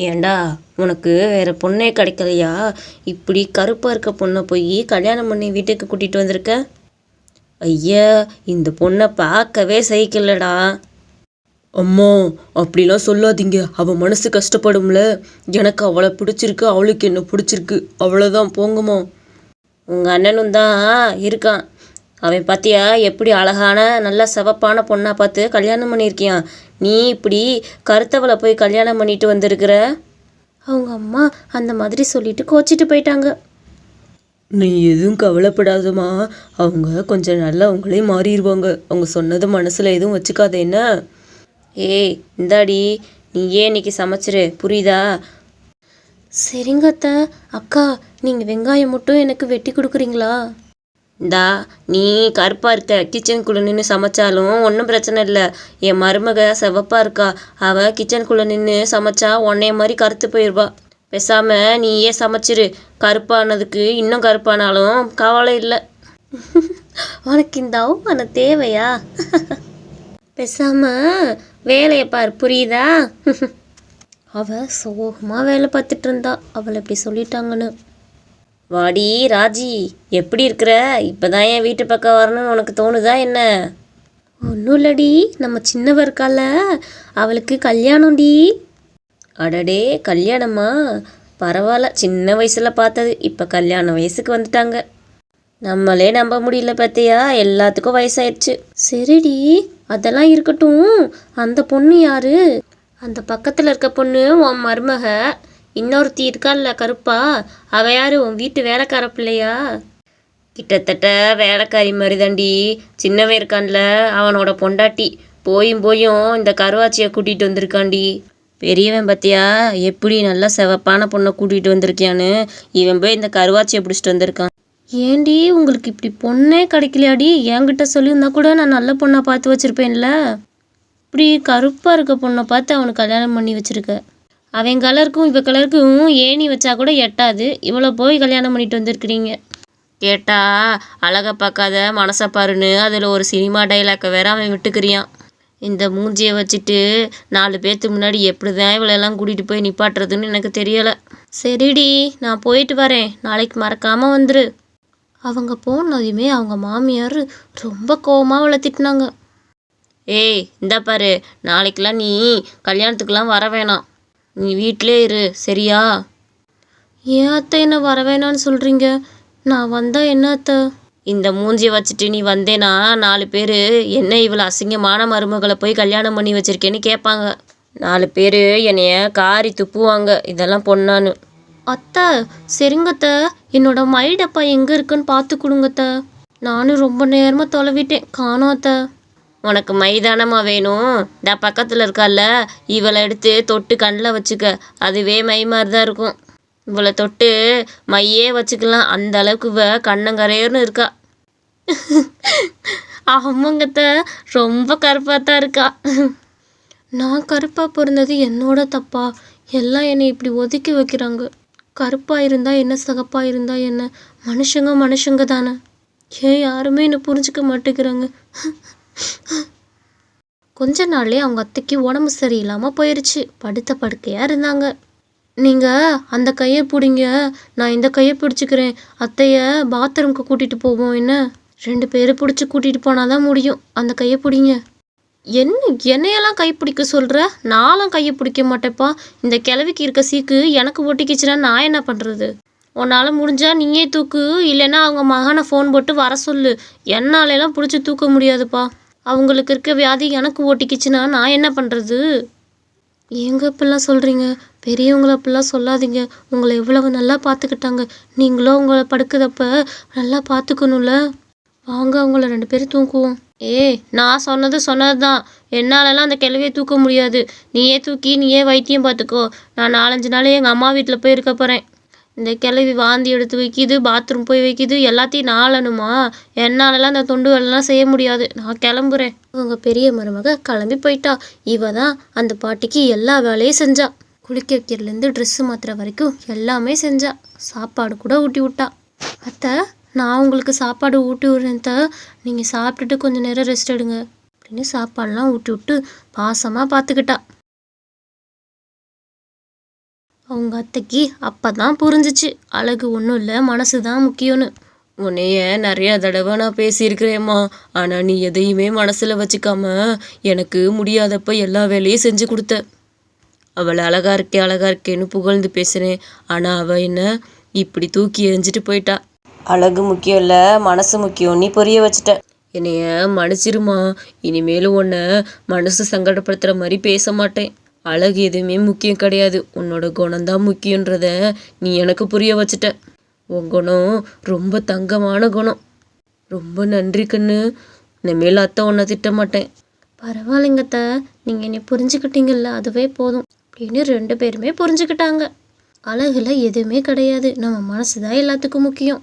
ஏண்டா உனக்கு வேற பொண்ணே கிடைக்கலையா? இப்படி கருப்பாக இருக்க பொண்ணை போய் கல்யாணம் பண்ணி வீட்டுக்கு கூட்டிகிட்டு வந்திருக்க. ஐயா, இந்த பொண்ணை பார்க்கவே சகிக்கலடா. அம்மா, அப்படிலாம் சொல்லாதீங்க. அவள் மனசு கஷ்டப்படும்ல. எனக்கு அவளை பிடிச்சிருக்கு, அவளுக்கு என்ன பிடிச்சிருக்கு, அவ்வளோதான். போங்கம்மா. உங்கள் அண்ணனும் தான் இருக்கான். அவன் பார்த்தியா எப்படி அழகான நல்ல சிவப்பான பொண்ணாக பார்த்து கல்யாணம் பண்ணியிருக்கியான். நீ இப்படி கருத்தவளை போய் கல்யாணம் பண்ணிட்டு வந்திருக்கிற. அவங்க அம்மா அந்த மாதிரி சொல்லிட்டு கோச்சிட்டு போயிட்டாங்க. நீ எதுவும் கவலைப்படாதம்மா. அவங்க கொஞ்சம் நல்லா அவங்களே மாறிடுவாங்க. அவங்க சொன்னது மனசில் எதுவும் வச்சுக்காத என்ன. ஏய் இந்தாடி, நீ ஏன் இன்னைக்கு சமைச்சிரு, புரியுதா? சரிங்க அத்தை. அக்கா, நீங்கள் வெங்காயம் மட்டும் எனக்கு வெட்டி கொடுக்குறீங்களா? இந்தா, நீ கருப்பாக இருக்க, கிச்சனுக்குள்ளே நின்று சமைச்சாலும் ஒன்றும் பிரச்சனை இல்லை. என் மருமக சிவப்பாக இருக்கா, அவள் கிச்சனுக்குள்ளே நின்று சமைச்சா உன்னைய மாதிரி கருத்து போயிடுவா. பேசாமல் நீயே சமைச்சிரு. கருப்பானதுக்கு இன்னும் கருப்பானாலும் கவலை இல்லை. உனக்கு இந்த அவமானம் தேவையா? பேசாமல் வேலையை பார், புரியுதா? அவள் சோகமாக வேலை பார்த்துட்டு இருந்தா, அவளை இப்படி சொல்லிட்டாங்கன்னு. வாடி ராஜி, எப்படி இருக்கிற? இப்போதான் என் வீட்டு பக்கம் வரணும்னு உனக்கு தோணுதா என்ன? ஒன்றும் இல்லடி, நம்ம சின்னவ இருக்கால, அவளுக்கு கல்யாணம்டி. அடடே, கல்யாணமா? பரவாயில்ல, சின்ன வயசில் பார்த்தது இப்போ கல்யாண வயசுக்கு வந்துட்டாங்க. நம்மளே நம்ப முடியல பார்த்தியா, எல்லாத்துக்கும் வயசாயிடுச்சு. சரிடி, அதெல்லாம் இருக்கட்டும். அந்த பொண்ணு யாரு? அந்த பக்கத்தில் இருக்க பொண்ணு உன் மருமக. இன்னொருத்தி இருக்கால்ல கருப்பா, அவ யாரு? உன் வீட்டு வேலைக்கார பிள்ளையா? கிட்டத்தட்ட வேலைக்காரி மாதிரி தாண்டி. சின்னவன் இருக்கான்ல, அவனோட பொண்டாட்டி. போயும் இந்த கருவாச்சியை கூட்டிகிட்டு வந்திருக்காண்டி. பெரியவன் பார்த்தியா எப்படி நல்லா சிவப்பான பொண்ணை கூட்டிகிட்டு வந்திருக்கியான்னு. இவன் போய் இந்த கருவாச்சியை பிடிச்சிட்டு வந்திருக்கான். ஏண்டி, உங்களுக்கு இப்படி பொண்ணே கிடைக்கலையாடி? என்கிட்ட சொல்லியிருந்தா கூட நான் நல்ல பொண்ணை பார்த்து வச்சுருப்பேன்ல. இப்படி கருப்பாக இருக்க பொண்ணை பார்த்து அவனுக்கு கல்யாணம் பண்ணி வச்சுருக்க. அவன் கலருக்கும் இவ கலருக்கும் ஏணி வச்சா கூட எட்டாது. இவ்வளோ போய் கல்யாணம் பண்ணிட்டு வந்திருக்கிறீங்க. கேட்டா அழகை பார்க்காத மனசை பாருன்னு அதில் ஒரு சினிமா டைலாக்கை வேற அவன் விட்டுக்கிறியான். இந்த மூஞ்சியை வச்சுட்டு 4 பேர்த்துக்கு முன்னாடி எப்படி தான் இவளெல்லாம் கூட்டிகிட்டு போய் நிப்பாட்டுறதுன்னு எனக்கு தெரியலை. சரிடி, நான் போயிட்டு வரேன். நாளைக்கு மறக்காமல் வந்துரு. அவங்க போனதுமே அவங்க மாமியார் ரொம்ப கோவமாக அவளை திட்டினாங்க. ஏய் இந்தா பாரு, நாளைக்கெல்லாம் நீ கல்யாணத்துக்கெலாம் வர வேணாம். நீ வீட்டிலே இரு, சரியா? ஏன் அத்தை என்ன வர வேணான்னு சொல்கிறீங்க? நான் வந்தால் என்ன அத்தை? இந்த மூஞ்சியை வச்சுட்டு நீ வந்தேன்னா 4 பேர் என்ன இவ்வளோ அசிங்கமான மருமகளை போய் கல்யாணம் பண்ணி வச்சுருக்கேன்னு கேட்பாங்க. 4 பேர் என்னைய காரி துப்புவாங்க, இதெல்லாம் பொண்ணான்னு. அத்தை சரிங்கத்த, என்னோட மை டப்பா எங்கே இருக்குன்னு பார்த்து கொடுங்கத்த. நானும் ரொம்ப நேரமாக தொலைவிட்டேன், காணோம் அத்தை. உனக்கு மைதானமாக வேணும்? இந்த பக்கத்தில் இருக்கால, இவளை எடுத்து தொட்டு கண்ணில் வச்சுக்க. அதுவே மை மாதிரி தான் இருக்கும். இவளை தொட்டு மையே வச்சுக்கலாம், அந்த அளவுக்கு இவ கண்ணங்கரையர்னு இருக்கா. ஆமாங்கத்த, ரொம்ப கருப்பாக தான் இருக்கா. நான் கருப்பாக பிறந்தது என்னோட தப்பா? எல்லாம் என்னை இப்படி ஒதுக்கி வைக்கிறாங்க. கருப்பாக இருந்தால் என்ன, சிகப்பாக இருந்தால் என்ன, மனுஷங்க தானே. ஏன் யாருமே என்னை புரிஞ்சுக்க மாட்டேங்கிறாங்க. கொஞ்ச நாள்லேயே அவங்க அத்தைக்கு உடம்பு சரியில்லாமல் போயிடுச்சு. படுத்த படுக்கையாக இருந்தாங்க. நீங்கள் அந்த கையை பிடிங்க, நான் இந்த கையை பிடிச்சிக்கிறேன். அத்தையை பாத்ரூம்க்கு கூட்டிகிட்டு போவோம் என்ன? 2 பேரும் பிடிச்சி கூட்டிகிட்டு போனால் தான் முடியும். அந்த கையை பிடிங்க. என்னையெல்லாம் கை பிடிக்க சொல்கிற? நானும் கையை பிடிக்க மாட்டேப்பா. இந்த கிழவிக்கு இருக்க சீக்கு எனக்கு ஒட்டிக்கிச்சுன்னா நான் என்ன பண்ணுறது? உன்னால் முடிஞ்சா நீயே தூக்கு, இல்லைன்னா அவங்க மகனை ஃபோன் போட்டு வர சொல்லு. என்னாலெல்லாம் பிடிச்சி தூக்க முடியாதுப்பா. அவங்களுக்கு இருக்க வியாதி எனக்கு ஓட்டிக்கிச்சுன்னா நான் என்ன பண்ணுறது? ஏங்க இப்படிலாம் சொல்கிறீங்க? பெரியவங்கள அப்படிலாம் சொல்லாதீங்க. உங்களை எவ்வளவு நல்லா பார்த்துக்கிட்டாங்க. நீங்களும் உங்களை படுக்குதப்ப நல்லா பார்த்துக்கணும்ல. வாங்க, அவங்கள 2 பேரும் தூக்குவோம். நான் சொன்னது தான். என்னாலலாம் அந்த கிழவியை தூக்க முடியாது. நீயே தூக்கி நீயே வைத்தியம் பார்த்துக்கோ. நான் 4-5 நாள் எங்கள் அம்மா வீட்டில் போய் இருக்க போகிறேன். இந்த கிழவி வாந்தி எடுத்து வைக்கிது, பாத்ரூம் போய் வைக்கிது, எல்லாத்தையும் நாளணுமா? என்னாலலாம் அந்த தொண்டு வேலைலாம் செய்ய முடியாது. நான் கிளம்புறேன். அவங்க பெரிய மருமக கிளம்பி போயிட்டா. இவ தான் அந்த பாட்டிக்கு எல்லா வேலையும் செஞ்சா. குளிக்க வைக்கிறதுலேருந்து ட்ரெஸ்ஸு மாற்றுற வரைக்கும் எல்லாமே செஞ்சா. சாப்பாடு கூட ஊட்டி விட்டா. அத்தை, நான் உங்களுக்கு சாப்பாடு ஊட்டி விட்றேன் அத்தை. நீங்கள் சாப்பிட்டுட்டு கொஞ்சம் நேரம் ரெஸ்ட் எடுங்க அப்படின்னு சாப்பாடெலாம் ஊட்டி விட்டு பாசமாக பார்த்துக்கிட்டா. அவங்க அத்தைக்கு அப்போ தான் புரிஞ்சிச்சு அழகு ஒன்றும் இல்லை மனசு தான் முக்கியம்னு. உன்னைய நிறைய தடவை நான் பேசியிருக்கிறேம்மா, ஆனால் நீ எதையுமே மனசில் வச்சுக்காம எனக்கு முடியாதப்ப எல்லா வேலையும் செஞ்சு கொடுத்த. அவளை அழகா இருக்கேன்னு புகழ்ந்து பேசுனேன், ஆனால் அவள் என்ன இப்படி தூக்கி எறிஞ்சிட்டு போயிட்டா. அழகு முக்கியம் இல்லை மனசு முக்கியம் நீ புரிய வச்சுட்ட. என்னைய மன்னிச்சிருமா, இனிமேலும் உன்னை மனசு சங்கடப்படுத்துகிற மாதிரி பேச மாட்டேன். அழகு எதுவுமே முக்கியம் கிடையாது, உன்னோட குணம்தான் முக்கியன்றத நீ எனக்கு புரிய வச்சுட்ட. உன் குணம் ரொம்ப தங்கமான குணம். ரொம்ப நன்றி கண்ணு. இனிமேல் அத்தை உன்னை திட்ட மாட்டேன். பரவாயில்லைங்க அத்தை, நீங்கள் என்னை புரிஞ்சுக்கிட்டீங்கல்ல அதுவே போதும் அப்படின்னு 2 பேருமே புரிஞ்சுக்கிட்டாங்க. அழகுல எதுவுமே கிடையாது, நம்ம மனசு தான் எல்லாத்துக்கும் முக்கியம்.